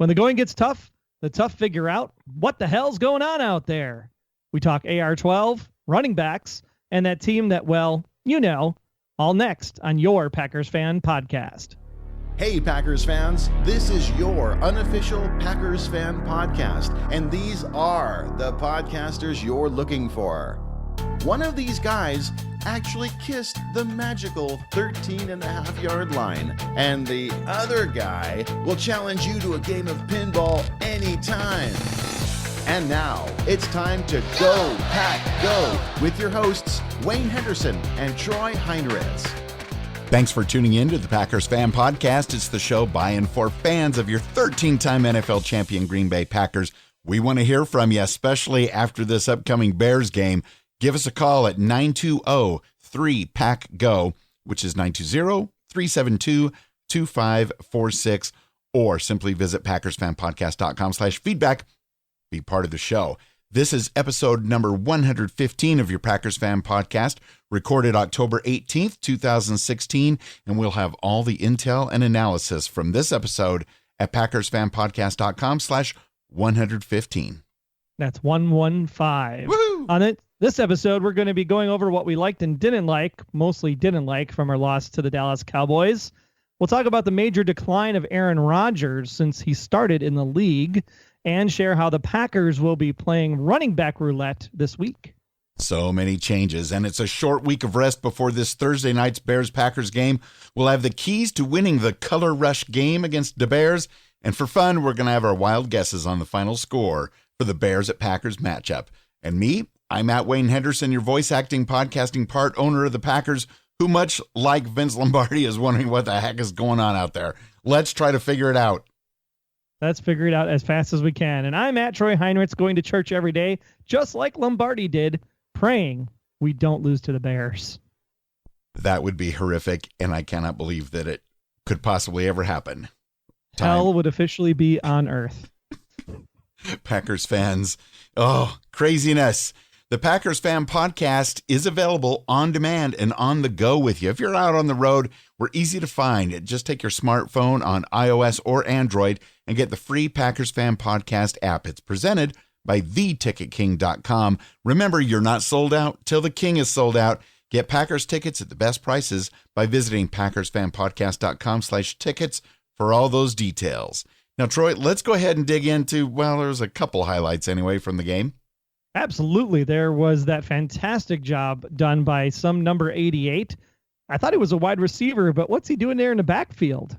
When the going gets tough, the tough figure out what the hell's going on out there. We talk AR-12, running backs, and that team that, well, you know, all next on your Packers Fan Podcast. Hey Packers fans, this is your unofficial Packers Fan Podcast, and these are the podcasters you're looking for. One of these guys actually kissed the magical 13.5-yard line, and the other guy will challenge you to a game of pinball anytime. And now, it's time to Go Pack Go with your hosts, Wayne Henderson and Troy Heinrichs. Thanks for tuning in to the Packers Fan Podcast. It's the show by and for fans of your 13-time NFL champion Green Bay Packers. We want to hear from you, especially after this upcoming Bears game. Give us a call at 920-3PACK-GO, which is 920-372-2546, or simply visit PackersFanPodcast.com/feedback. Be part of the show. This is episode number 115 of your Packers Fan Podcast, recorded October 18th, 2016, and we'll have all the intel and analysis from this episode at PackersFanPodcast.com/115. That's 115. Woo! On this episode, we're going to be going over what we liked and didn't like, mostly didn't like, from our loss to the Dallas Cowboys. We'll talk about the major decline of Aaron Rodgers since he started in the league, and share how the Packers will be playing running back roulette this week. So many changes, and it's a short week of rest before this Thursday night's Bears-Packers game. We'll have the keys to winning the Color Rush game against the Bears, and for fun, we're going to have our wild guesses on the final score for the Bears at Packers matchup. And me, I'm at Wayne Henderson, your voice acting, podcasting part owner of the Packers, who much like Vince Lombardi is wondering what the heck is going on out there. Let's try to figure it out. Let's figure it out as fast as we can. And I'm at Troy Heinrichs, going to church every day, just like Lombardi did, praying we don't lose to the Bears. That would be horrific, and I cannot believe that it could possibly ever happen. Hell would officially be on earth. Packers fans, oh, craziness. The Packers Fan Podcast is available on demand and on the go with you. If you're out on the road, we're easy to find. Just take your smartphone on iOS or Android and get the free Packers Fan Podcast app. It's presented by theticketking.com. Remember, you're not sold out till the king is sold out. Get Packers tickets at the best prices by visiting PackersFanPodcast.com/tickets for all those details. Now, Troy, let's go ahead and dig into, well, there's a couple highlights anyway from the game. Absolutely. There was that fantastic job done by some number 88. I thought he was a wide receiver, but what's he doing there in the backfield?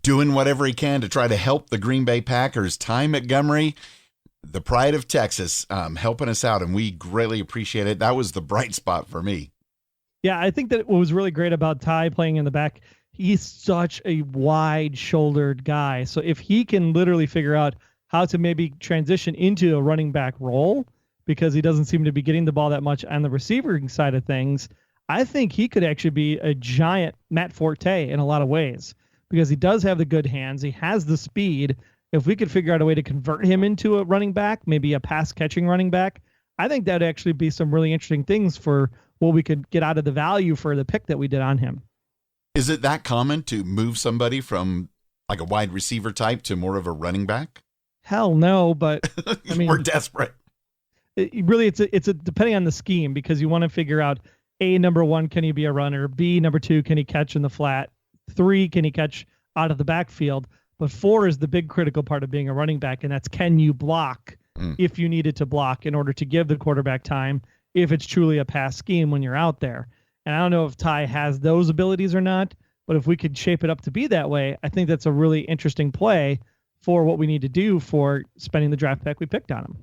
Doing whatever he can to try to help the Green Bay Packers. Ty Montgomery, the pride of Texas, helping us out, and we greatly appreciate it. That was the bright spot for me. Yeah, I think that what was really great about Ty playing in the back, he's such a wide-shouldered guy. So if he can literally figure out how to maybe transition into a running back role, because he doesn't seem to be getting the ball that much on the receiving side of things, I think he could actually be a giant Matt Forte in a lot of ways, because he does have the good hands. He has the speed. If we could figure out a way to convert him into a running back, maybe a pass catching running back, I think that'd actually be some really interesting things for what we could get out of the value for the pick that we did on him. Is it that common to move somebody from like a wide receiver type to more of a running back? Hell no, but I mean, we're desperate. It's a depending on the scheme, because you want to figure out A, number one, can he be a runner? B, number two, can he catch in the flat? 3, can he catch out of the backfield? But 4 is the big critical part of being a running back, and that's, can you block if you needed to block in order to give the quarterback time if it's truly a pass scheme when you're out there. And I don't know if Ty has those abilities or not, but if we could shape it up to be that way, I think that's a really interesting play for what we need to do for spending the draft pick we picked on him.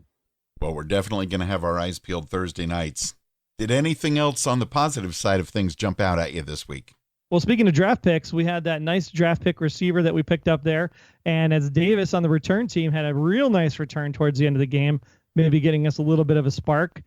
Well, we're definitely going to have our eyes peeled Thursday nights. Did anything else on the positive side of things jump out at you this week? Well, speaking of draft picks, we had that nice draft pick receiver that we picked up there. And as Davis on the return team had a real nice return towards the end of the game, maybe getting us a little bit of a spark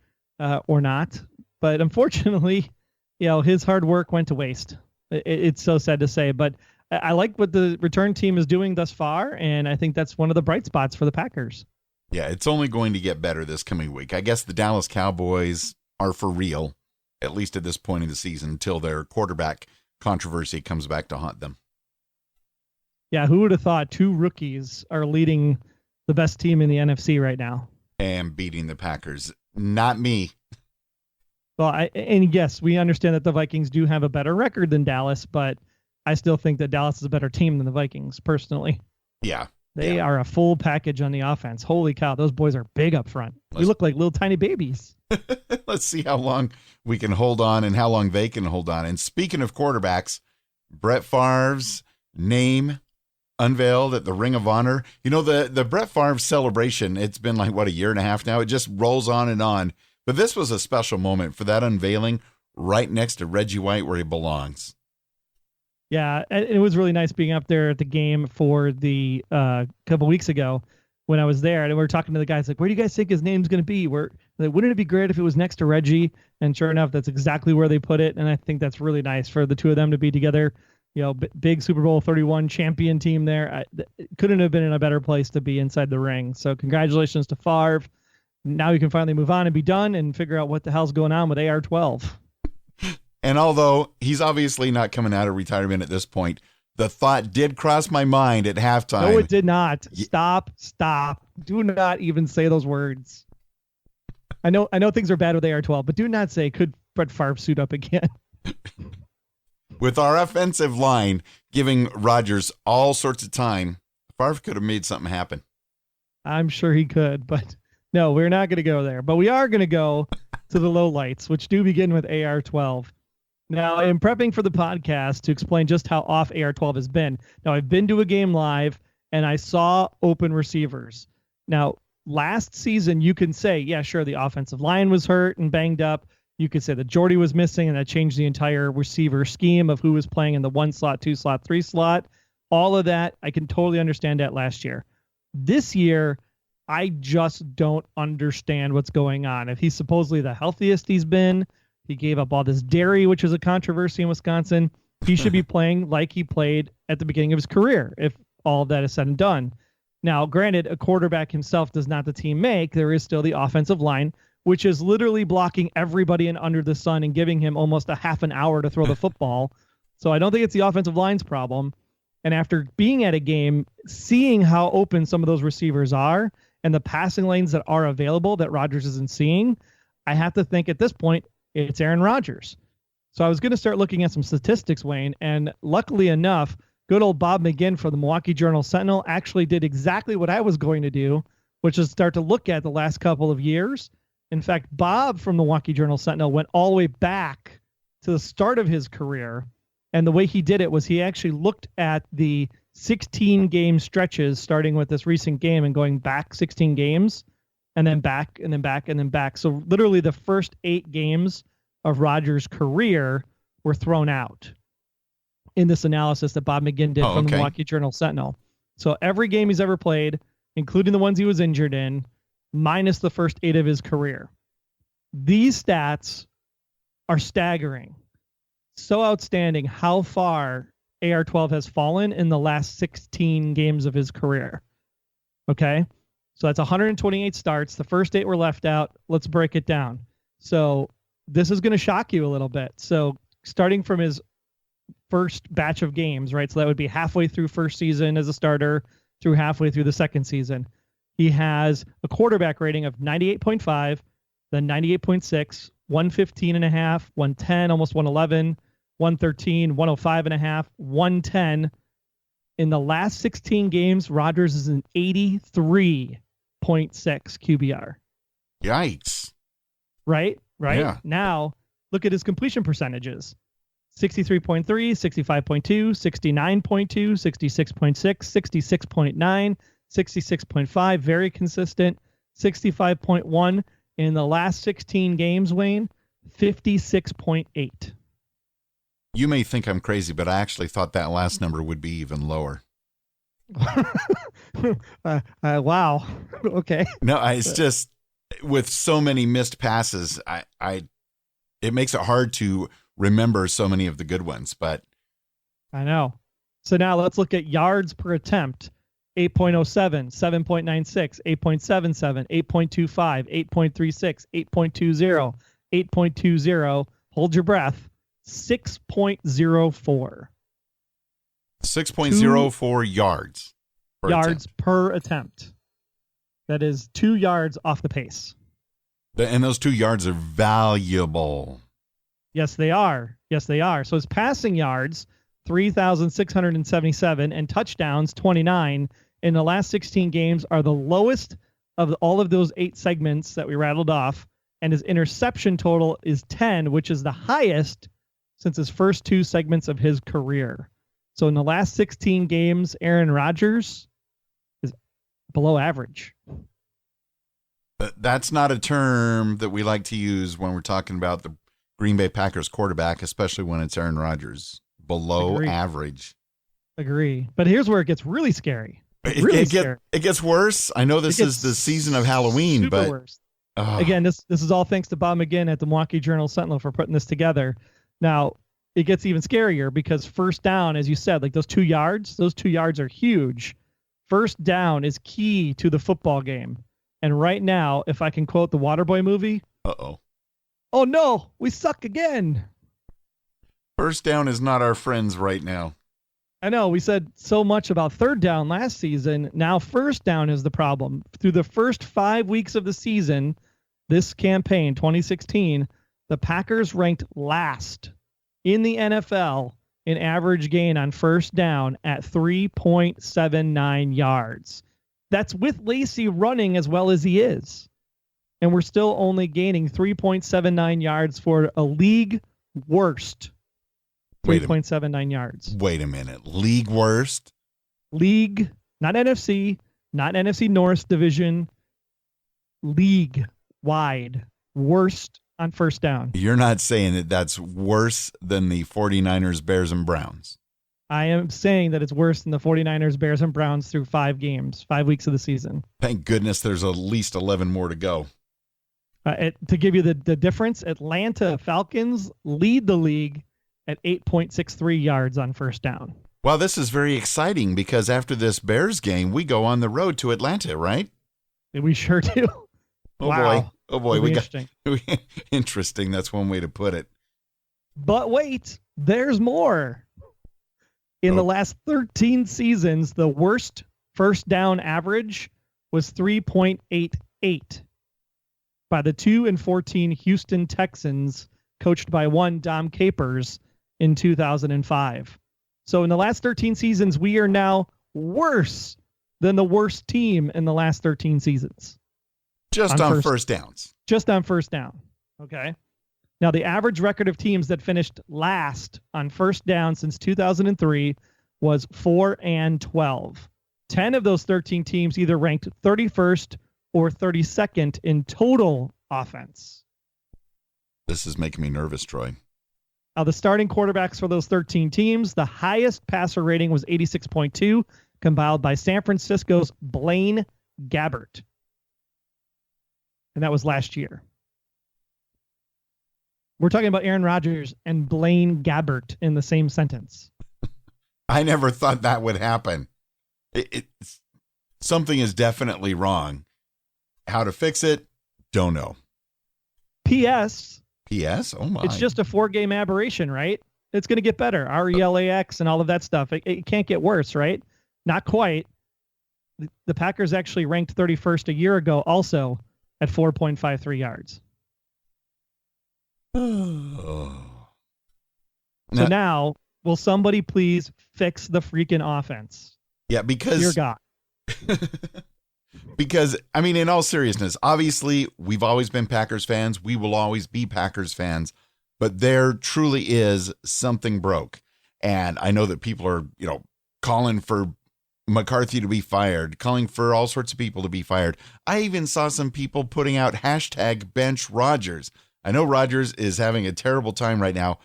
or not. But unfortunately, his hard work went to waste. It's so sad to say, but I like what the return team is doing thus far. And I think that's one of the bright spots for the Packers. Yeah, it's only going to get better this coming week. I guess the Dallas Cowboys are for real, at least at this point in the season, until their quarterback controversy comes back to haunt them. Yeah, who would have thought two rookies are leading the best team in the NFC right now? And beating the Packers. Not me. Well, and yes, we understand that the Vikings do have a better record than Dallas, but I still think that Dallas is a better team than the Vikings, personally. Yeah. They are a full package on the offense. Holy cow, those boys are big up front. We look like little tiny babies. Let's see how long we can hold on and how long they can hold on. And speaking of quarterbacks, Brett Favre's name unveiled at the Ring of Honor. You know, the Brett Favre celebration, it's been like, what, a year and a half now? It just rolls on and on. But this was a special moment for that unveiling right next to Reggie White where he belongs. Yeah, it was really nice being up there at the game for the couple weeks ago when I was there. And we were talking to the guys like, where do you guys think his name's going to be? Like, wouldn't it be great if it was next to Reggie? And sure enough, that's exactly where they put it. And I think that's really nice for the two of them to be together. You know, big Super Bowl 31 champion team there. It couldn't have been in a better place to be inside the ring. So congratulations to Favre. Now you can finally move on and be done and figure out what the hell's going on with AR-12. And although he's obviously not coming out of retirement at this point, the thought did cross my mind at halftime. No, it did not. Stop. Do not even say those words. I know things are bad with AR-12, but do not say, could Brett Favre suit up again? With our offensive line giving Rodgers all sorts of time, Favre could have made something happen. I'm sure he could, but no, we're not going to go there. But we are going to go to the lowlights, which do begin with AR-12. Now, in prepping for the podcast to explain just how off AR-12 has been, now I've been to a game live and I saw open receivers. Now, last season, you can say, yeah, sure, the offensive line was hurt and banged up. You could say that Jordy was missing and that changed the entire receiver scheme of who was playing in the 1 slot, 2 slot, 3 slot. All of that, I can totally understand that last year. This year, I just don't understand what's going on. If he's supposedly the healthiest he's been, he gave up all this dairy, which is a controversy in Wisconsin. He should be playing like he played at the beginning of his career, if all of that is said and done. Now, granted, a quarterback himself does not the team make. There is still the offensive line, which is literally blocking everybody in under the sun and giving him almost a half an hour to throw the football. So I don't think it's the offensive line's problem. And after being at a game, seeing how open some of those receivers are and the passing lanes that are available that Rodgers isn't seeing, I have to think at this point, it's Aaron Rodgers. So I was going to start looking at some statistics, Wayne, and luckily enough, good old Bob McGinn for the Milwaukee Journal-Sentinel actually did exactly what I was going to do, which is start to look at the last couple of years. In fact, Bob from the Milwaukee Journal-Sentinel went all the way back to the start of his career, and the way he did it was he actually looked at the 16-game stretches, starting with this recent game and going back 16 games, and then back, and then back, and then back. So literally the first 8 games of Rodgers' career were thrown out in this analysis that Bob McGinn did from the Milwaukee Journal-Sentinel. So every game he's ever played, including the ones he was injured in, minus the first 8 of his career. These stats are staggering. So outstanding how far AR-12 has fallen in the last 16 games of his career. Okay? So that's 128 starts. The first 8 were left out. Let's break it down. So this is going to shock you a little bit. So starting from his first batch of games, right? So that would be halfway through first season as a starter through halfway through the second season. He has a quarterback rating of 98.5, then 98.6, 115.5, 110, almost 111, 113, 105.5, 110. In the last 16 games, Rodgers is an 83.6 QBR. Yikes. Right? Yeah. Now, look at his completion percentages. 63.3, 65.2, 69.2, 66.6, 66.9, 66.5, very consistent. 65.1 in the last 16 games, Wayne, 56.8. You may think I'm crazy, but I actually thought that last number would be even lower. Wow. Okay. No, it's just with so many missed passes, it makes it hard to remember so many of the good ones, but I know. So now let's look at yards per attempt. 8.07, 7.96, 8.77, 8.25, 8.36, 8.20, 8.20. Hold your breath. 6.04. 6.04 yards. Yards per attempt. That is 2 yards off the pace. And those 2 yards are valuable. Yes, they are. Yes, they are. So his passing yards, 3,677, and touchdowns, 29, in the last 16 games are the lowest of all of those 8 segments that we rattled off. And his interception total is 10, which is the highest since his first 2 segments of his career. So in the last 16 games, Aaron Rodgers is below average. That's not a term that we like to use when we're talking about the Green Bay Packers quarterback, especially when it's Aaron Rodgers. Below average. Agree. But here's where it gets really scary. It gets worse. I know this is the season of Halloween, but worse. Again, this is all thanks to Bob McGinn at the Milwaukee Journal-Sentinel for putting this together. Now, it gets even scarier because first down, as you said, like those 2 yards are huge. First down is key to the football game. And right now, if I can quote the Waterboy movie, oh no, we suck again. First down is not our friends right now. I know we said so much about third down last season. Now first down is the problem. Through the first 5 weeks of the season, this campaign, 2016, the Packers ranked last in the NFL in average gain on first down at 3.79 yards. That's with Lacy running as well as he is. And we're still only gaining 3.79 yards for a league worst 3.79 yards. Wait a minute. League worst? League, not NFC, not NFC North division, league wide worst on first down. You're not saying that that's worse than the 49ers, Bears, and Browns. I am saying that it's worse than the 49ers, Bears, and Browns through 5 games, 5 weeks of the season. Thank goodness there's at least 11 more to go. To give you the difference, Atlanta Falcons lead the league at 8.63 yards on first down. Well, this is very exciting because after this Bears game, we go on the road to Atlanta, right? We sure do. Oh, wow. Boy. Oh, boy. Interesting. That's one way to put it. But wait, there's more. In the last 13 seasons, the worst first down average was 3.88 by the 2-14 Houston Texans, coached by one Dom Capers in 2005. So in the last 13 seasons, we are now worse than the worst team in the last 13 seasons. Just on first downs. Just on first down. Okay. Now, the average record of teams that finished last on first down since 2003 was 4-12. 10 of those 13 teams either ranked 31st or 32nd in total offense. This is making me nervous, Troy. Now, the starting quarterbacks for those 13 teams, the highest passer rating was 86.2, compiled by San Francisco's Blaine Gabbert. And that was last year. We're talking about Aaron Rodgers and Blaine Gabbert in the same sentence. I never thought that would happen. Something is definitely wrong. How to fix it? Don't know. P.S. Oh my. It's just a 4-game aberration, right? It's going to get better. RELAX and all of that stuff. It can't get worse, right? Not quite. The Packers actually ranked 31st a year ago also at 4.53 yards. So now, will somebody please fix the freaking offense? Yeah, because... Dear God. Because, I mean, in all seriousness, obviously, we've always been Packers fans. We will always be Packers fans. But there truly is something broke. And I know that people are, calling for McCarthy to be fired, calling for all sorts of people to be fired. I even saw some people putting out hashtag bench Rodgers. I know Rodgers is having a terrible time right now,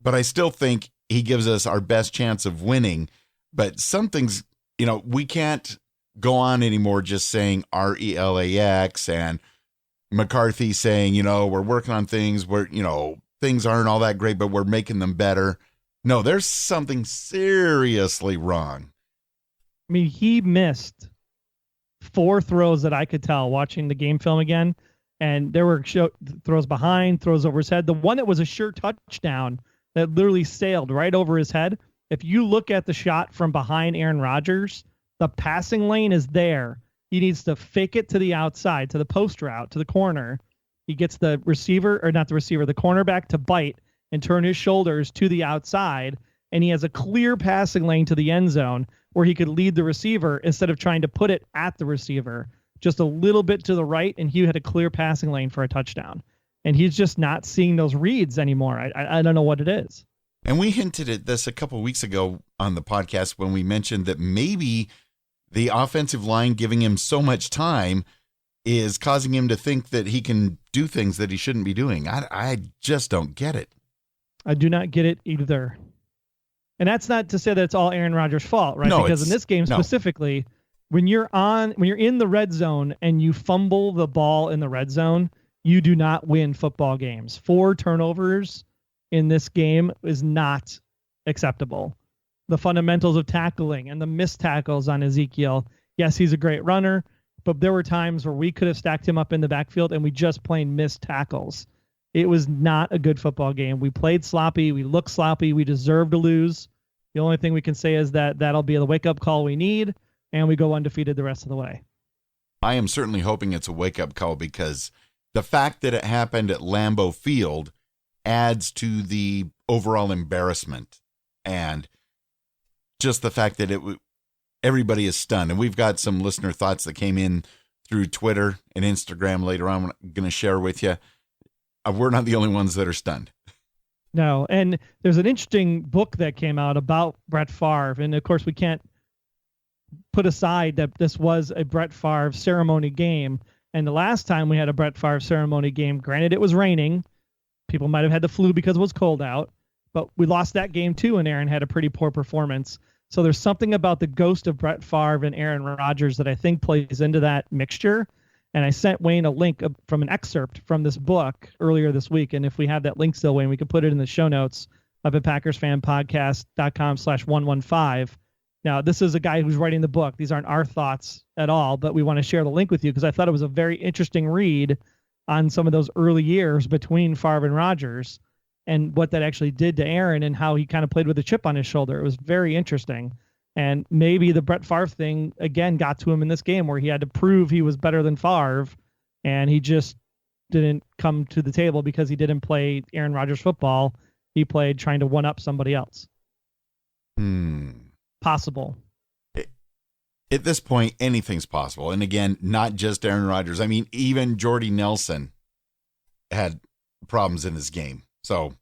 but I still think he gives us our best chance of winning. But something's, we can't go on anymore just saying RELAX and McCarthy saying, we're working on things where, things aren't all that great, but we're making them better. No, there's something seriously wrong. I mean, he missed 4 throws that I could tell watching the game film again. And there were throws behind, throws over his head. The one that was a sure touchdown that literally sailed right over his head. If you look at the shot from behind Aaron Rodgers, the passing lane is there. He needs to fake it to the outside, to the post route, to the corner. He gets the receiver, or not the receiver, the cornerback to bite and turn his shoulders to the outside, and he has a clear passing lane to the end zone where he could lead the receiver instead of trying to put it at the receiver. Just a little bit to the right, and he had a clear passing lane for a touchdown. And he's just not seeing those reads anymore. I don't know what it is. And we hinted at this a couple of weeks ago on the podcast when we mentioned that maybe the offensive line giving him so much time is causing him to think that he can do things that he shouldn't be doing. I just don't get it. I do not get it either. And that's not to say that it's all Aaron Rodgers' fault, right? No, because in this game specifically, when you're in the red zone and you fumble the ball in the red zone, you do not win football games. 4 turnovers in this game is not acceptable. The fundamentals of tackling and the missed tackles on Ezekiel. Yes, he's a great runner, but there were times where we could have stacked him up in the backfield and we just plain missed tackles. It was not a good football game. We played sloppy. We looked sloppy. We deserved to lose. The only thing we can say is that that'll be the wake-up call we need, and we go undefeated the rest of the way. I am certainly hoping it's a wake-up call because the fact that it happened at Lambeau Field adds to the overall embarrassment, and just the fact that everybody is stunned. And we've got some listener thoughts that came in through Twitter and Instagram later on. I'm going to share with you. We're not the only ones that are stunned. No, and there's an interesting book that came out about Brett Favre, and of course we can't put aside that this was a Brett Favre ceremony game. And the last time we had a Brett Favre ceremony game, granted it was raining, people might have had the flu because it was cold out, but we lost that game too, and Aaron had a pretty poor performance. So there's something about the ghost of Brett Favre and Aaron Rodgers that I think plays into that mixture. And I sent Wayne a link from an excerpt from this book earlier this week. And if we have that link still, Wayne, we could put it in the show notes up at PackersFanPodcast.com/115. Now, this is a guy who's writing the book. These aren't our thoughts at all, but we want to share the link with you because I thought it was a very interesting read on some of those early years between Favre and Rodgers and what that actually did to Aaron and how he kind of played with a chip on his shoulder. It was very interesting. And maybe the Brett Favre thing, again, got to him in this game where he had to prove he was better than Favre, and he just didn't come to the table because he didn't play Aaron Rodgers football. He played trying to one-up somebody else. Possible. At this point, anything's possible. And again, not just Aaron Rodgers. I mean, even Jordy Nelson had problems in his game. So,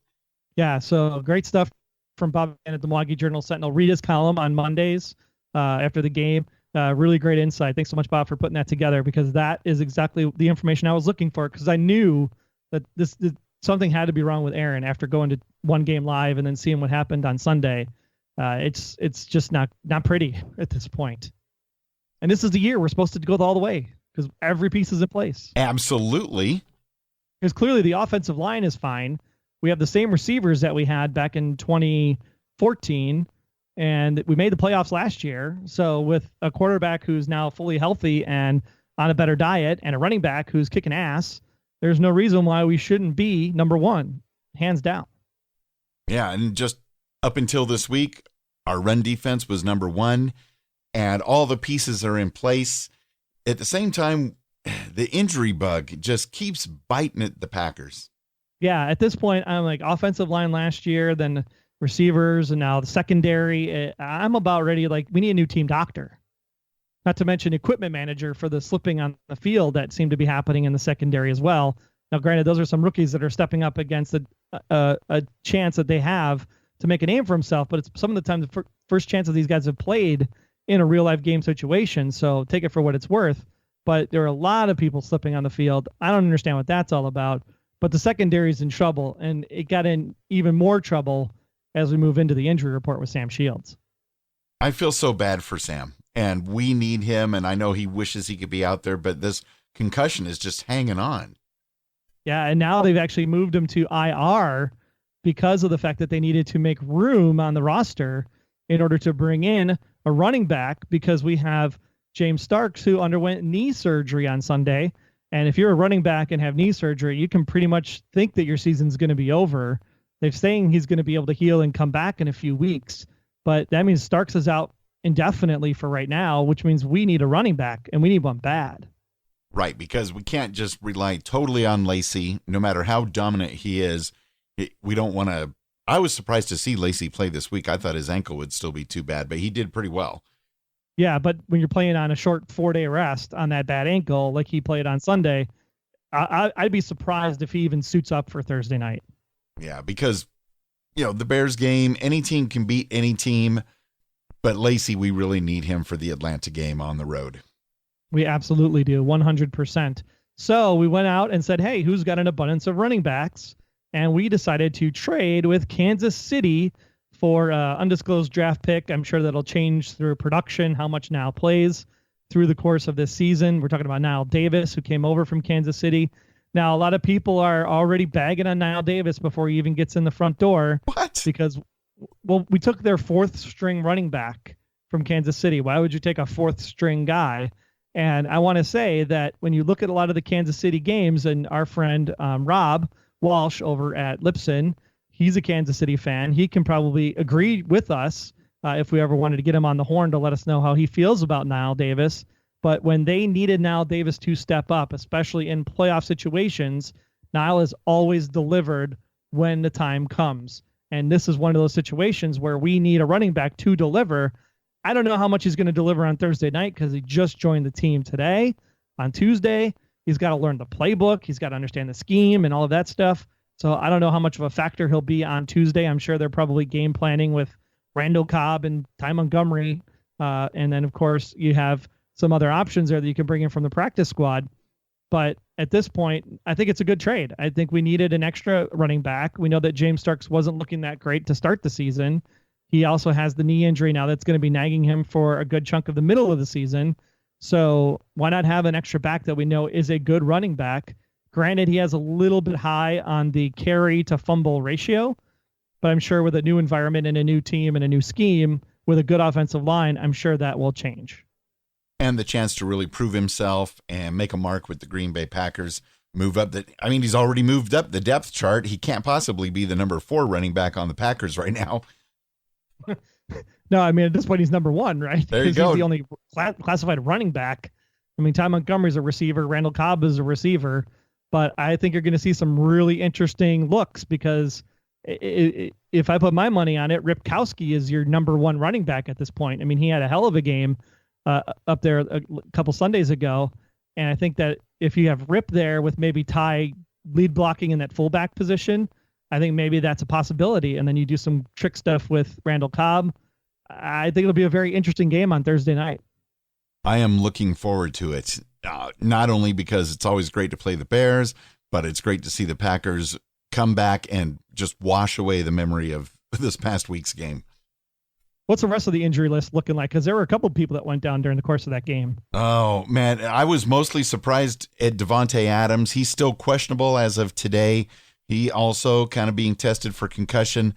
yeah, so great stuff from Bob at the Milwaukee Journal Sentinel. Read his column on Mondays after the game. Really great insight. Thanks so much, Bob, for putting that together because that is exactly the information I was looking for because I knew that this something had to be wrong with Aaron after going to one game live and then seeing what happened on Sunday. It's just not pretty at this point. And this is the year we're supposed to go all the way because every piece is in place. Absolutely. Because clearly the offensive line is fine. We have the same receivers that we had back in 2014, and we made the playoffs last year. So with a quarterback who's now fully healthy and on a better diet and a running back who's kicking ass, there's no reason why we shouldn't be number one, hands down. Yeah, and just up until this week, our run defense was number one, and all the pieces are in place. At the same time, the injury bug just keeps biting at the Packers. Yeah, at this point, I'm like offensive line last year, then receivers, and now the secondary. I'm about ready. Like, we need a new team doctor. Not to mention equipment manager for the slipping on the field that seemed to be happening in the secondary as well. Now, granted, those are some rookies that are stepping up against a chance that they have to make a name for himself, but it's some of the time the first chance that these guys have played in a real-life game situation, so take it for what it's worth. But there are a lot of people slipping on the field. I don't understand what that's all about. But the secondary is in trouble, and it got in even more trouble as we move into the injury report with Sam Shields. I feel so bad for Sam, and we need him, and I know he wishes he could be out there, but this concussion is just hanging on. Yeah, and now they've actually moved him to IR because of the fact that they needed to make room on the roster in order to bring in a running back because we have James Starks, who underwent knee surgery on Sunday. And if you're a running back and have knee surgery, you can pretty much think that your season's going to be over. They're saying he's going to be able to heal and come back in a few weeks. but that means Starks is out indefinitely for right now, which means we need a running back, and we need one bad. Right, because we can't just rely totally on Lacey, no matter how dominant he is. We don't want to. I was surprised to see Lacey play this week. I thought his ankle would still be too bad, but he did pretty well. Yeah, but when you're playing on a short 4-day rest on that bad ankle, like he played on Sunday, I'd be surprised if he even suits up for Thursday night. Yeah, because, the Bears game, any team can beat any team, but Lacey, we really need him for the Atlanta game on the road. We absolutely do, 100%. So we went out and said, hey, who's got an abundance of running backs? And we decided to trade with Kansas City for undisclosed draft pick. I'm sure that'll change through production, how much Niall plays through the course of this season. We're talking about Niall Davis, who came over from Kansas City. Now, a lot of people are already bagging on Niall Davis before he even gets in the front door. What? Because, we took their fourth string running back from Kansas City. Why would you take a fourth string guy? And I want to say that when you look at a lot of the Kansas City games, and our friend Rob Walsh over at Lipson, he's a Kansas City fan. He can probably agree with us if we ever wanted to get him on the horn to let us know how he feels about Niall Davis. But when they needed Niall Davis to step up, especially in playoff situations, Niall has always delivered when the time comes. And this is one of those situations where we need a running back to deliver. I don't know how much he's going to deliver on Thursday night because he just joined the team today. On Tuesday, he's got to learn the playbook. He's got to understand the scheme and all of that stuff. So I don't know how much of a factor he'll be on Tuesday. I'm sure they're probably game planning with Randall Cobb and Ty Montgomery. And then, of course, you have some other options there that you can bring in from the practice squad. But at this point, I think it's a good trade. I think we needed an extra running back. We know that James Starks wasn't looking that great to start the season. He also has the knee injury now that's going to be nagging him for a good chunk of the middle of the season. So why not have an extra back that we know is a good running back? Granted, he has a little bit high on the carry to fumble ratio, but I'm sure with a new environment and a new team and a new scheme with a good offensive line, I'm sure that will change. And the chance to really prove himself and make a mark with the Green Bay Packers, move up he's already moved up the depth chart. He can't possibly be the number 4 running back on the Packers right now. No, I mean, at this point, he's number 1, right? There you go. He's the only classified running back. I mean, Ty Montgomery's a receiver. Randall Cobb is a receiver. But I think you're going to see some really interesting looks because if I put my money on it, Ripkowski is your number 1 running back at this point. I mean, he had a hell of a game up there a couple Sundays ago. And I think that if you have Rip there with maybe Ty lead blocking in that fullback position, I think maybe that's a possibility. And then you do some trick stuff with Randall Cobb. I think it'll be a very interesting game on Thursday night. I am looking forward to it. Not only because it's always great to play the Bears, but it's great to see the Packers come back and just wash away the memory of this past week's game. What's the rest of the injury list looking like? Because there were a couple of people that went down during the course of that game. Oh, man. I was mostly surprised at Devontae Adams. He's still questionable as of today. He also kind of being tested for concussion.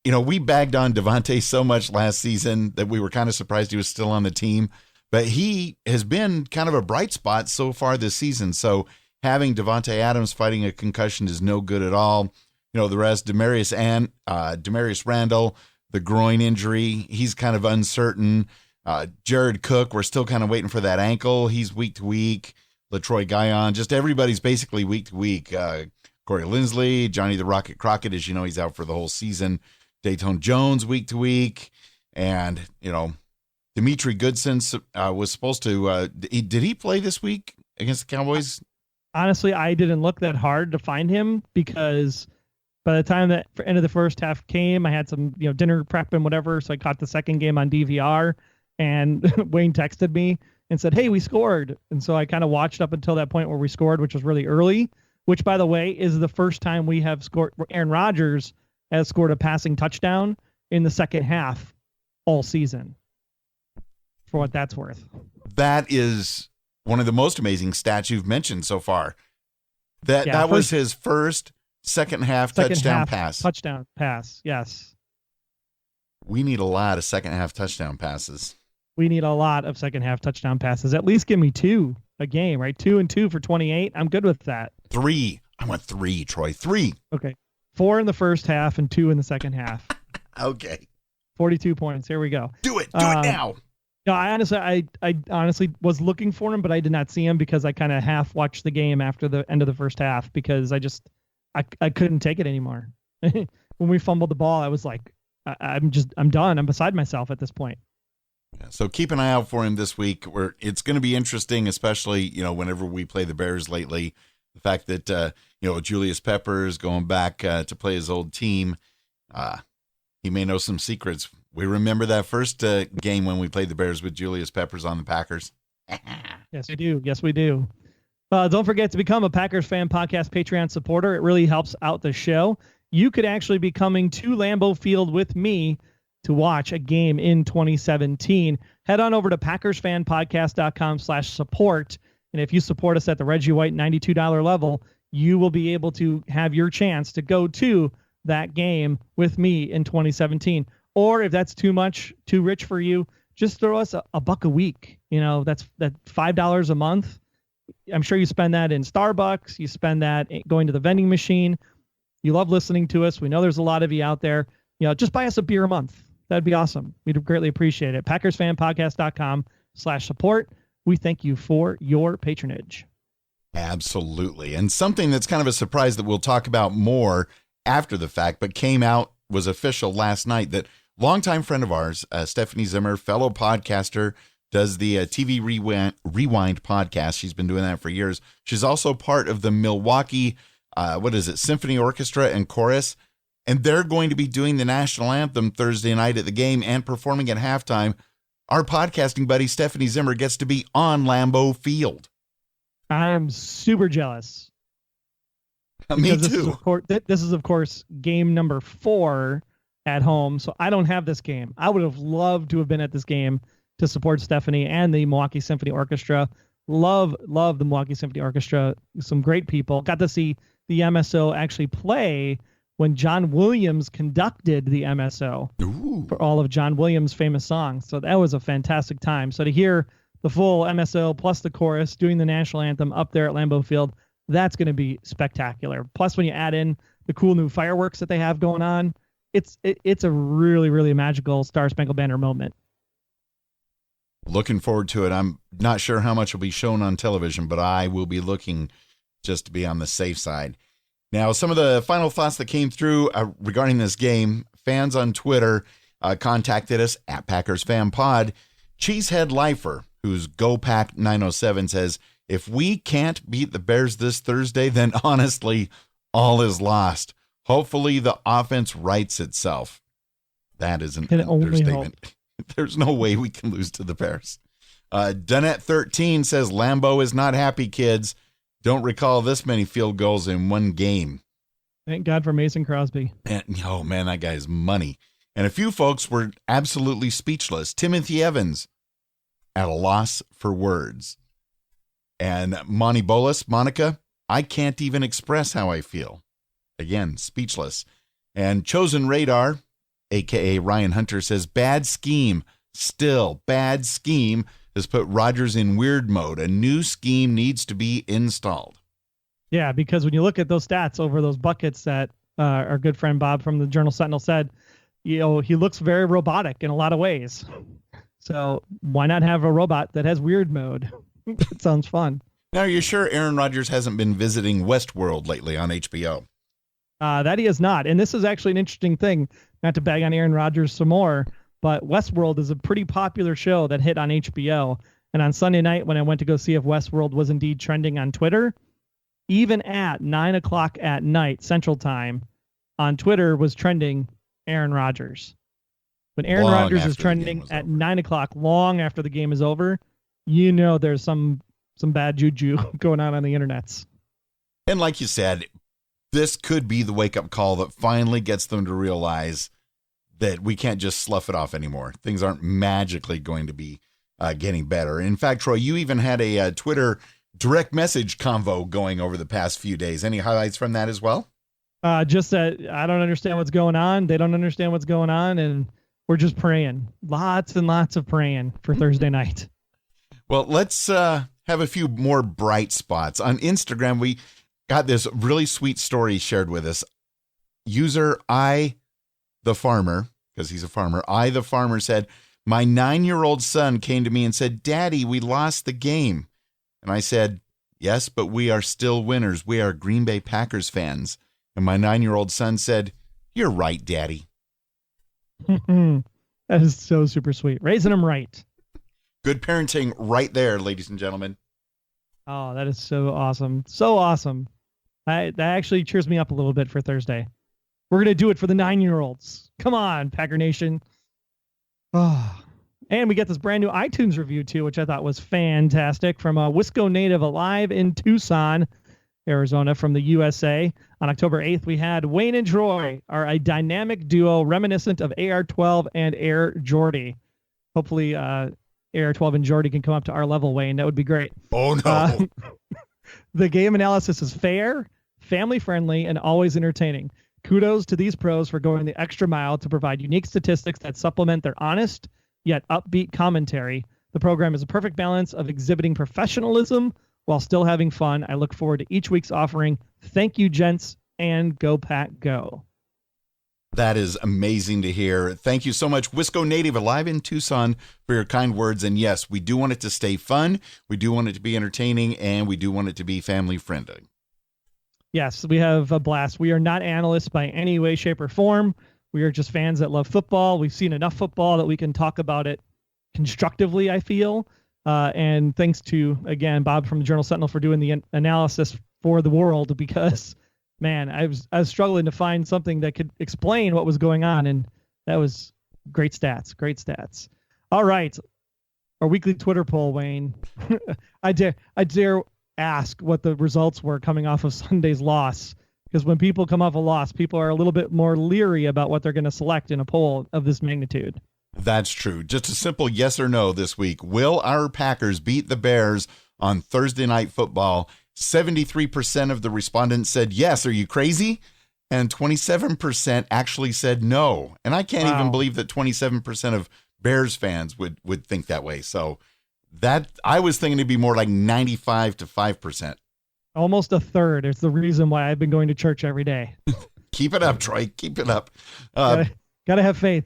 We bagged on Devontae so much last season that we were kind of surprised he was still on the team. But he has been kind of a bright spot so far this season. So having Devontae Adams fighting a concussion is no good at all. The rest, Demarius Randall, the groin injury, he's kind of uncertain. Jared Cook, we're still kind of waiting for that ankle. He's week to week. LaTroy Guion, just everybody's basically week to week. Corey Linsley, Johnny the Rocket Crockett, as you know, he's out for the whole season. Dayton Jones week to week. And, Dimitri Goodson was supposed to, did he play this week against the Cowboys? Honestly, I didn't look that hard to find him because by the time that end of the first half came, I had some, dinner prep and whatever. So I caught the second game on DVR and Wayne texted me and said, hey, we scored. And so I kind of watched up until that point where we scored, which was really early, which by the way, is the first time we have scored. Aaron Rodgers has scored a passing touchdown in the second half all season, for what that's worth. That is one of the most amazing stats you've mentioned so far. That was his first second half touchdown pass. Touchdown pass, yes. We need a lot of second half touchdown passes. We need a lot of second half touchdown passes. At least give me 2 a game, right? 2 and 2 for 28. I'm good with that. 3. I want 3, Troy. 3. Okay. 4 in the first half and 2 in the second half. Okay. 42 points. Here we go. Do it now. No, I honestly was looking for him, but I did not see him because I kind of half watched the game after the end of the first half because I couldn't take it anymore. When we fumbled the ball, I was like, I'm done. I'm beside myself at this point. Yeah, so keep an eye out for him this week. It's going to be interesting, especially, whenever we play the Bears lately. The fact that, Julius Peppers going back to play his old team, he may know some secrets. We remember that first game when we played the Bears with Julius Peppers on the Packers. Yes, we do. Yes, we do. Don't forget to become a Packers Fan Podcast Patreon supporter. It really helps out the show. You could actually be coming to Lambeau Field with me to watch a game in 2017. Head on over to PackersFanPodcast.com/support. And if you support us at the Reggie White $92 level, you will be able to have your chance to go to that game with me in 2017. Or if that's too rich for you, just throw us a buck a week. That's $5 a month. I'm sure you spend that in Starbucks. You spend that going to the vending machine. You love listening to us. We know there's a lot of you out there. Just buy us a beer a month. That'd be awesome. We'd greatly appreciate it. PackersFanPodcast.com/support. We thank you for your patronage. Absolutely. And something that's kind of a surprise that we'll talk about more after the fact, but was official last night, that longtime friend of ours, Stephanie Zimmer, fellow podcaster, does the TV Rewind podcast. She's been doing that for years. She's also part of the Milwaukee, Symphony Orchestra and Chorus. And they're going to be doing the national anthem Thursday night at the game and performing at halftime. Our podcasting buddy, Stephanie Zimmer, gets to be on Lambeau Field. I'm super jealous. Me too. This is, of course, game number 4 at home. So I don't have this game. I would have loved to have been at this game to support Stephanie and the Milwaukee Symphony Orchestra. Love the Milwaukee Symphony Orchestra. Some great people. Got to see the MSO actually play when John Williams conducted the MSO for all of John Williams' famous songs. So that was a fantastic time. So to hear the full MSO plus the chorus doing the national anthem up there at Lambeau Field, that's going to be spectacular. Plus, when you add in the cool new fireworks that they have going on, it's a really, really magical Star Spangled Banner moment. Looking forward to it. I'm not sure how much will be shown on television, but I will be looking just to be on the safe side. Now, some of the final thoughts that came through regarding this game, fans on Twitter contacted us at Packers Fan Pod. Cheesehead Lifer, who's GoPack907, says, if we can't beat the Bears this Thursday, then honestly, all is lost. Hopefully the offense rights itself. That is an understatement. There's no way we can lose to the Bears. Dunette13 says, Lambeau is not happy, kids. Don't recall this many field goals in one game. Thank God for Mason Crosby. And, oh, man, that guy's money. And a few folks were absolutely speechless. Timothy Evans at a loss for words. And Monty Bolus, Monica, I can't even express how I feel. Again, speechless. And Chosen Radar, a.k.a. Ryan Hunter, says, bad scheme. Still, bad scheme has put Rodgers in weird mode. A new scheme needs to be installed. Yeah, because when you look at those stats over those buckets that our good friend Bob from the Journal Sentinel said, he looks very robotic in a lot of ways. So why not have a robot that has weird mode? It sounds fun. Now, are you sure Aaron Rodgers hasn't been visiting Westworld lately on HBO? That he has not. And this is actually an interesting thing, not to bag on Aaron Rodgers some more, but Westworld is a pretty popular show that hit on HBO. And on Sunday night, when I went to go see if Westworld was indeed trending on Twitter, even at 9:00 at night Central Time on Twitter was trending Aaron Rodgers. When Aaron Rodgers is trending at 9:00, long after the game is over, there's some bad juju going on the internets. And like you said, this could be the wake-up call that finally gets them to realize that we can't just slough it off anymore. Things aren't magically going to be getting better. In fact, Troy, you even had a Twitter direct message convo going over the past few days. Any highlights from that as well? Just that I don't understand what's going on. They don't understand what's going on. And we're just praying. Lots and lots of praying for Thursday night. Well, let's have a few more bright spots. On Instagram, we got this really sweet story shared with us. User the farmer, because he's a farmer. I, the farmer, said, my 9-year-old son came to me and said, Daddy, we lost the game. And I said, yes, but we are still winners. We are Green Bay Packers fans. And my 9-year-old son said, you're right, Daddy. That is so super sweet. Raising them right. Good parenting right there, ladies and gentlemen. Oh, that is so awesome. So awesome. That actually cheers me up a little bit for Thursday. We're going to do it for the 9-year-olds. Come on, Packer Nation. Oh. And we get this brand new iTunes review, too, which I thought was fantastic, from a Wisco native alive in Tucson, Arizona, from the USA. On October 8th, we had Wayne and Troy, a dynamic duo reminiscent of AR-12 and Air Jordy. Hopefully, AR-12 and Jordy can come up to our level, Wayne. That would be great. Oh, no. The game analysis is fair, family-friendly, and always entertaining. Kudos to these pros for going the extra mile to provide unique statistics that supplement their honest, yet upbeat commentary. The program is a perfect balance of exhibiting professionalism while still having fun. I look forward to each week's offering. Thank you, gents, and go Pack Go. That is amazing to hear. Thank you so much, Wisco native alive in Tucson, for your kind words. And yes, we do want it to stay fun. We do want it to be entertaining, and we do want it to be family friendly. Yes, we have a blast. We are not analysts by any way, shape, or form. We are just fans that love football. We've seen enough football that we can talk about it constructively, I feel. And thanks to, again, Bob from the Journal Sentinel for doing the analysis for the world, because, man, I was struggling to find something that could explain what was going on, and that was great stats. Great stats. All right, our weekly Twitter poll, Wayne. I dare ask what the results were coming off of Sunday's loss, because when people come off a loss, people are a little bit more leery about what they're going to select in a poll of this magnitude. That's true. Just a simple yes or no this week. Will our Packers beat the Bears on Thursday Night Football? 73% of the respondents said yes. Are you crazy? And 27% actually said no. And I can't even believe that 27% of Bears fans would think that way. So that, I was thinking it'd be more like 95 to 5%. Almost a third. It's the reason why I've been going to church every day. Keep it up, Troy. Keep it up. Gotta have faith.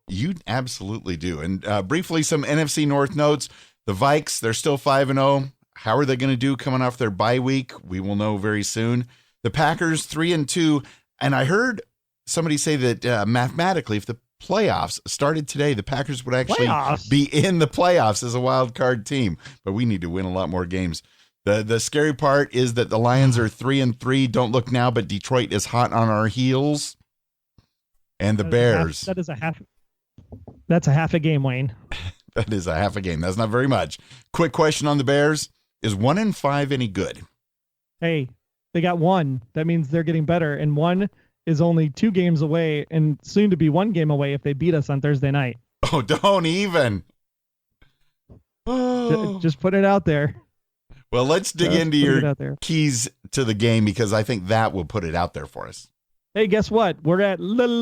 You absolutely do. And briefly, some NFC North notes. The Vikes, they're still 5-0. How are they going to do coming off their bye week? We will know very soon. The Packers 3-2. And I heard somebody say that mathematically, if the playoffs started today, the Packers would actually be in the playoffs as a wild card team. But we need to win a lot more games. The scary part is that the Lions are 3-3. Don't look now, but Detroit is hot on our heels. And the Bears. That's a half a game, Wayne. That is a half a game. That's not very much. Quick question on the Bears. Is 1-5 any good? Hey, they got one. That means they're getting better. And one is only 2 games away and soon to be 1 game away if they beat us on Thursday night. Oh, don't even. Oh. Just put it out there. Well, let's dig into your keys to the game, because I think that will put it out there for us. Hey, guess what? We're at Lambeau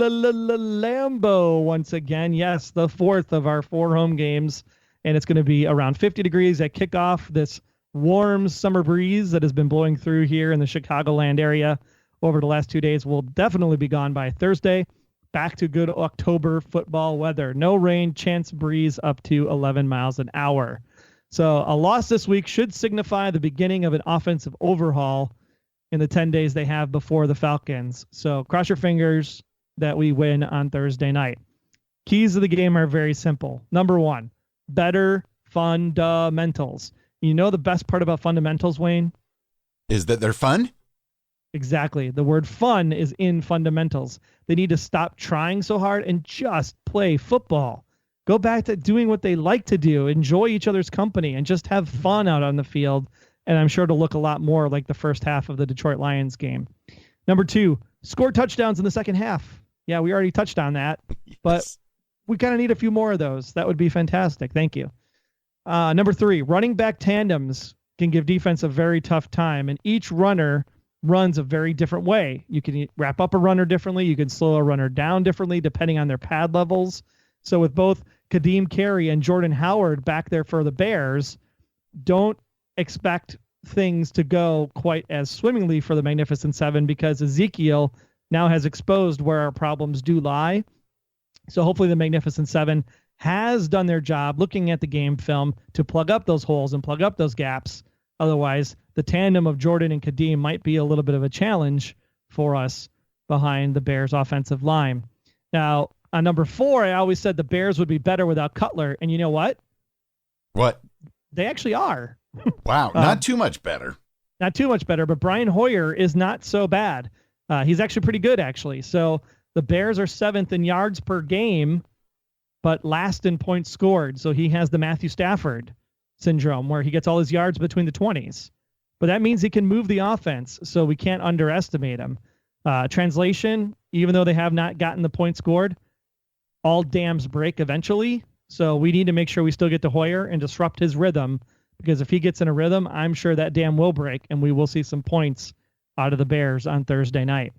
once again. Yes, the 4th of our 4 home games. And it's going to be around 50 degrees at kickoff. This warm summer breeze that has been blowing through here in the Chicagoland area over the last 2 days will definitely be gone by Thursday. Back to good October football weather. No rain, chance breeze up to 11 miles an hour. So a loss this week should signify the beginning of an offensive overhaul in the 10 days they have before the Falcons. So cross your fingers that we win on Thursday night. Keys of the game are very simple. Number 1, better fundamentals. You know the best part about fundamentals, Wayne? Is that they're fun? Exactly. The word fun is in fundamentals. They need to stop trying so hard and just play football. Go back to doing what they like to do, enjoy each other's company, and just have fun out on the field. And I'm sure it'll look a lot more like the first half of the Detroit Lions game. Number 2, score touchdowns in the second half. Yeah, we already touched on that, but we kind of need a few more of those. That would be fantastic. Thank you. Number 3, running back tandems can give defense a very tough time, and each runner runs a very different way. You can wrap up a runner differently. You can slow a runner down differently depending on their pad levels. So with both Kadeem Carey and Jordan Howard back there for the Bears, don't expect things to go quite as swimmingly for the Magnificent Seven, because Ezekiel now has exposed where our problems do lie. So hopefully the Magnificent Seven has done their job looking at the game film to plug up those holes and plug up those gaps. Otherwise, the tandem of Jordan and Kadeem might be a little bit of a challenge for us behind the Bears offensive line. Now, on number 4, I always said the Bears would be better without Cutler. And you know what? What? They actually are. Wow. Not too much better. Not too much better, but Brian Hoyer is not so bad. He's actually pretty good, actually. So the Bears are 7th in yards per game, but last in points scored. So he has the Matthew Stafford syndrome where he gets all his yards between the 20s. But that means he can move the offense, so we can't underestimate him. Translation, even though they have not gotten the points scored, all dams break eventually. So we need to make sure we still get to Hoyer and disrupt his rhythm, because if he gets in a rhythm, I'm sure that dam will break and we will see some points out of the Bears on Thursday night.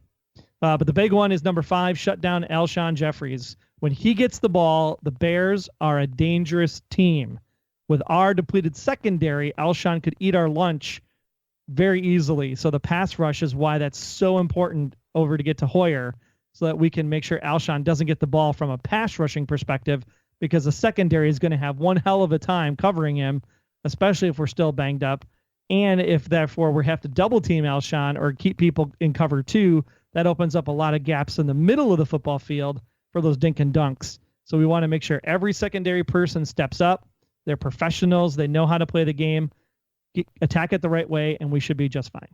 But the big one is number 5, shut down Alshon Jeffries. When he gets the ball, the Bears are a dangerous team. With our depleted secondary, Alshon could eat our lunch very easily. So the pass rush is why that's so important over to get to Hoyer, so that we can make sure Alshon doesn't get the ball from a pass rushing perspective, because the secondary is going to have one hell of a time covering him, especially if we're still banged up. And if therefore we have to double team Alshon or keep people in cover 2, that opens up a lot of gaps in the middle of the football field for those dink and dunks. So we want to make sure every secondary person steps up. They're professionals. They know how to play the game, attack it the right way, and we should be just fine.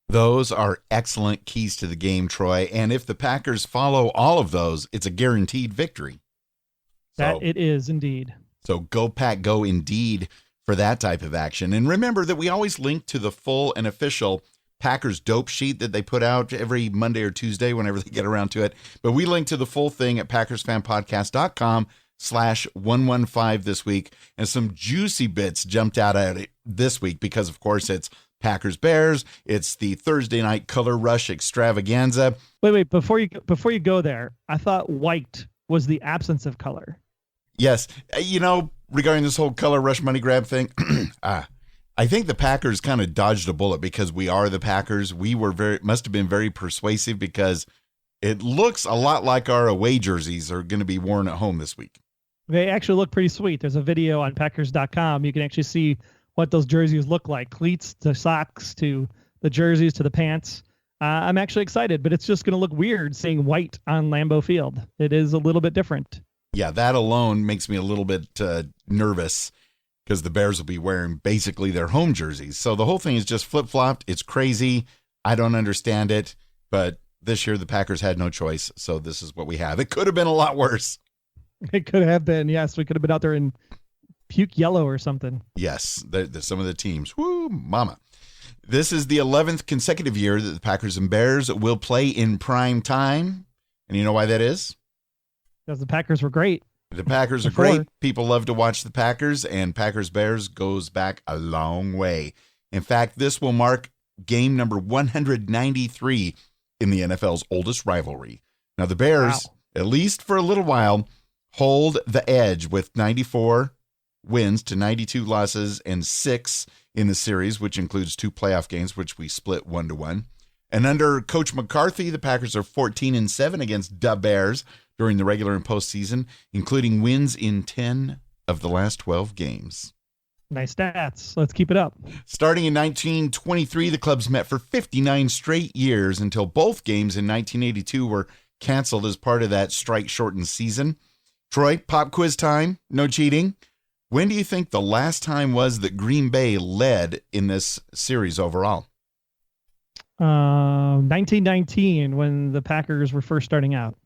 Those are excellent keys to the game, Troy. And if the Packers follow all of those, it's a guaranteed victory. That it is indeed. So go Pack, go indeed for that type of action. And remember that we always link to the full and official Packers dope sheet that they put out every Monday or Tuesday whenever they get around to it. But we link to the full thing at PackersFanPodcast.com/115 this week. And some juicy bits jumped out at it this week because, of course, it's Packers Bears. It's the Thursday night color rush extravaganza. Wait, before you go there, I thought white was the absence of color. Yes. Regarding this whole color rush money grab thing, I think the Packers kind of dodged a bullet because we are the Packers. We must have been very persuasive because it looks a lot like our away jerseys are going to be worn at home this week. They actually look pretty sweet. There's a video on Packers.com. You can actually see what those jerseys look like. Cleats to socks to the jerseys to the pants. I'm actually excited, but it's just going to look weird seeing white on Lambeau Field. It is a little bit different. Yeah, that alone makes me a little bit nervous because the Bears will be wearing basically their home jerseys. So the whole thing is just flip-flopped. It's crazy. I don't understand it, but this year the Packers had no choice, so this is what we have. It could have been a lot worse. It could have been, yes. We could have been out there in puke yellow or something. Yes, some of the teams. Woo, mama. This is the 11th consecutive year that the Packers and Bears will play in prime time. And you know why that is? Because the Packers were great. The Packers are great. People love to watch the Packers, and Packers-Bears goes back a long way. In fact, this will mark game number 193 in the NFL's oldest rivalry. Now, the Bears, at least for a little while, hold the edge with 94 wins to 92 losses and 6 in the series, which includes 2 playoff games, which we split 1-1. And under Coach McCarthy, the Packers are 14-7 against the Bears during the regular and postseason, including wins in 10 of the last 12 games. Nice stats. Let's keep it up. Starting in 1923, the clubs met for 59 straight years until both games in 1982 were canceled as part of that strike-shortened season. Troy, pop quiz time. No cheating. When do you think the last time was that Green Bay led in this series overall? 1919, when the Packers were first starting out.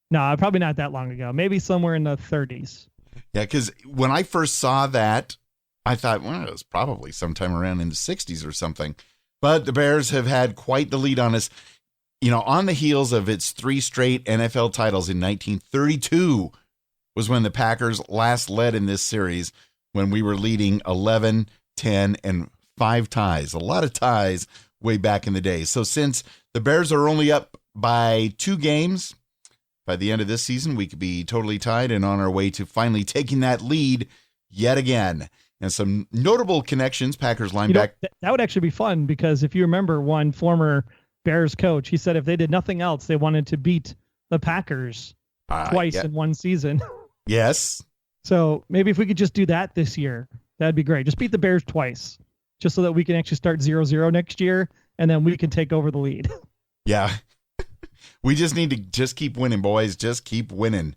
No, probably not that long ago. Maybe somewhere in the 30s. Yeah, because when I first saw that, I thought, well, it was probably sometime around in the 60s or something. But the Bears have had quite the lead on us. On the heels of its 3 straight NFL titles in 1932 was when the Packers last led in this series, when we were leading 11, 10, and 5 ties. A lot of ties way back in the day. So since the Bears are only up by 2 games, by the end of this season, we could be totally tied and on our way to finally taking that lead yet again. And some notable connections, Packers linebacker. That would actually be fun, because if you remember one former Bears coach, he said if they did nothing else, they wanted to beat the Packers twice in one season. Yes. So maybe if we could just do that this year, that'd be great. Just beat the Bears twice, just so that we can actually start 0-0 next year, and then we can take over the lead. Yeah. We just need to just keep winning, boys. Just keep winning.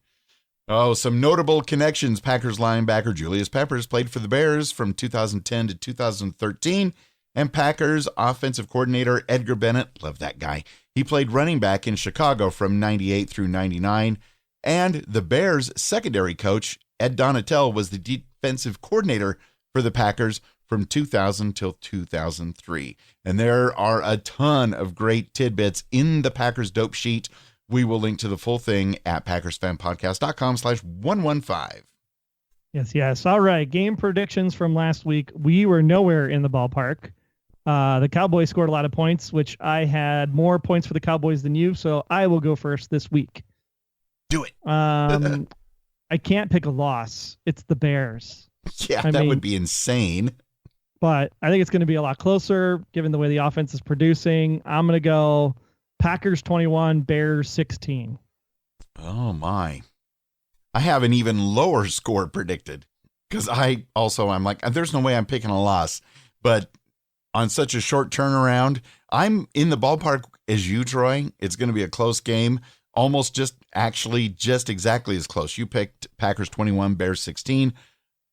Oh, some notable connections. Packers linebacker Julius Peppers played for the Bears from 2010 to 2013. And Packers offensive coordinator Edgar Bennett, love that guy. He played running back in Chicago from 98 through 99. And the Bears secondary coach, Ed Donatel, was the defensive coordinator for the Packers from 2000 till 2003. And there are a ton of great tidbits in the Packers dope sheet. We will link to the full thing at PackersFanPodcast.com/115. Yes. All right. Game predictions from last week. We were nowhere in the ballpark. The Cowboys scored a lot of points, which I had more points for the Cowboys than you. So I will go first this week. Do it. I can't pick a loss. It's the Bears. Yeah, that would be insane. But I think it's going to be a lot closer given the way the offense is producing. I'm going to go Packers 21, Bears 16. Oh, my. I have an even lower score predicted because I'm like, there's no way I'm picking a loss. But on such a short turnaround, I'm in the ballpark as you, Troy. It's going to be a close game. Almost just exactly as close. You picked Packers 21, Bears 16.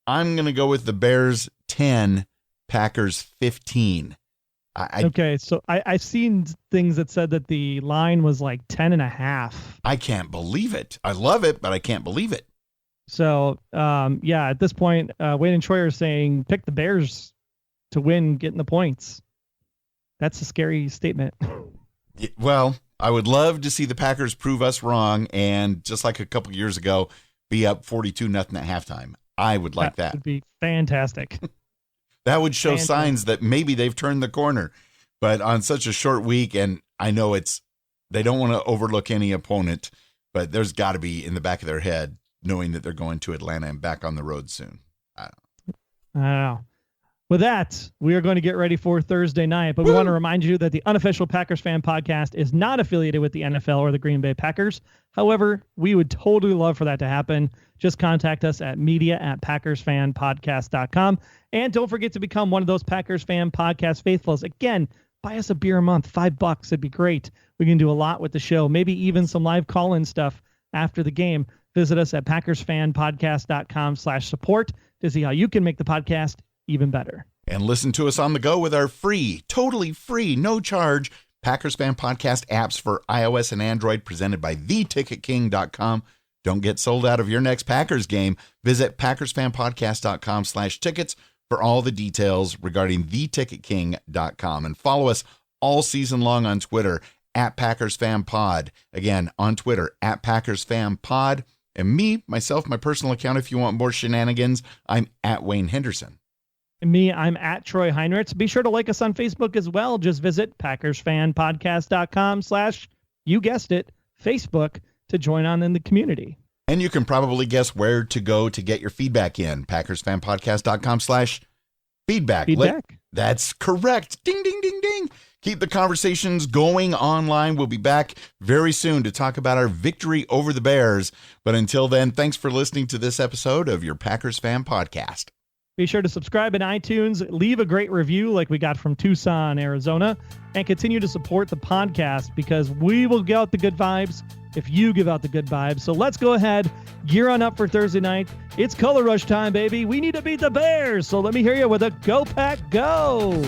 I'm going to go with the Bears 10, Packers 15. Okay, so I've seen things that said that the line was like 10.5. I can't believe it. I love it, but I can't believe it. So, at this point, Wayne and Troy are saying pick the Bears to win, getting the points. That's a scary statement. Well, I would love to see the Packers prove us wrong and just like a couple years ago, be up 42-0 at halftime. I would like that. That would be fantastic. That would show signs that maybe they've turned the corner. But on such a short week, and I know they don't want to overlook any opponent, but there's got to be in the back of their head knowing that they're going to Atlanta and back on the road soon. I don't know. With that, we are going to get ready for Thursday night, but we want to remind you that the unofficial Packers Fan Podcast is not affiliated with the NFL or the Green Bay Packers. However, we would totally love for that to happen. Just contact us at media@PackersFanPodcast.com. And don't forget to become one of those Packers Fan Podcast faithfuls. Again, buy us a beer a month, $5. It'd be great. We can do a lot with the show, maybe even some live call-in stuff after the game. Visit us at PackersFanPodcast.com/support to see how you can make the podcast even better. And listen to us on the go with our free, totally free, no charge Packers Fan Podcast apps for iOS and Android presented by theticketking.com. Don't get sold out of your next Packers game. Visit PackersFanPodcast.com/tickets for all the details regarding theticketking.com. And follow us all season long on Twitter at PackersFanPod. Again, on Twitter at PackersFanPod. And myself, my personal account, if you want more shenanigans, I'm at Wayne Henderson. And me, I'm at Troy Heinrichs. Be sure to like us on Facebook as well. Just visit PackersFanPodcast.com/you guessed it, Facebook, to join on in the community. And you can probably guess where to go to get your feedback in. PackersFanPodcast.com/feedback. That's correct. Ding, ding, ding, ding. Keep the conversations going online. We'll be back very soon to talk about our victory over the Bears. But until then, thanks for listening to this episode of your Packers Fan Podcast. Be sure to subscribe in iTunes, leave a great review like we got from Tucson, Arizona, and continue to support the podcast because we will give out the good vibes if you give out the good vibes. So let's go ahead, gear on up for Thursday night. It's Color Rush time, baby. We need to beat the Bears. So let me hear you with a Go Pack Go.